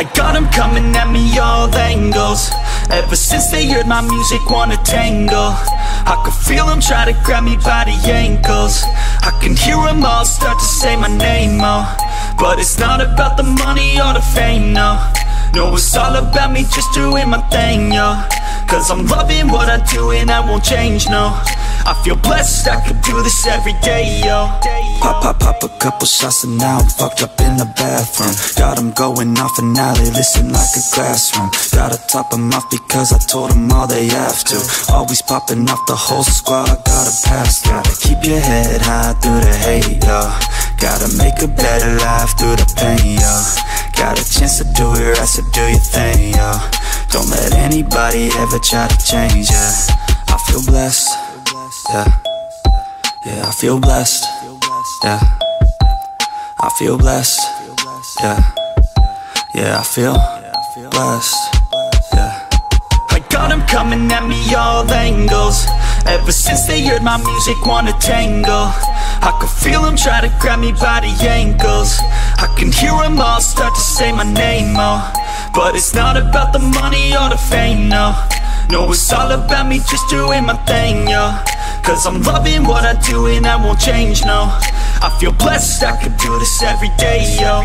I got them coming at me all angles. Ever since they heard my music, wanna tangle. I can feel them try to grab me by the ankles. I can hear them all start to say my name, oh. But it's not about the money or the fame, no. No, it's all about me just doing my thing, yo. Cause I'm loving what I do and I won't change, no. I feel blessed, I could do this every day, yo. Pop a couple shots and now I'm fucked up in the bathroom. Got them going off and now they listen like a classroom. Gotta top them off because I told them all they have to. Always popping off the whole squad, gotta pass. Gotta keep your head high through the hate, yo. Gotta make a better life through the pain, yo. Got a chance to do it right, so do your thing, yo. Don't let anybody ever try to change, yeah. I feel blessed, yeah. Yeah, I feel blessed, yeah. I feel blessed, yeah. Yeah, I feel blessed, yeah. I got them coming at me all angles. Ever since they heard my music, wanna tangle. I can feel them try to grab me by the ankles. I can hear them all start to say my name, oh. But it's not about the money or the fame, no. No, it's all about me just doing my thing, yo. Cause I'm loving what I do and I won't change, no. I feel blessed, I could do this every day, yo.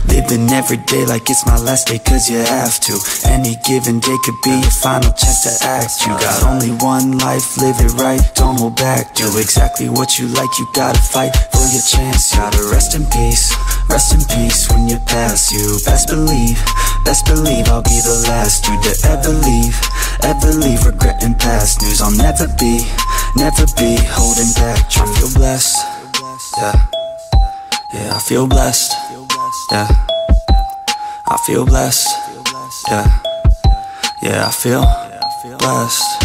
Living every day like it's my last day, cause you have to. Any given day could be your final chance to act. You got only one life, live it right, don't hold back. Do exactly what you like, you gotta fight for your chance. Gotta rest in peace when you pass. You best believe I'll be the last dude to ever leave regretting past news. I'll never be holding back. I feel blessed, yeah. Yeah, I feel blessed, yeah. I feel blessed, yeah. Yeah, I feel blessed.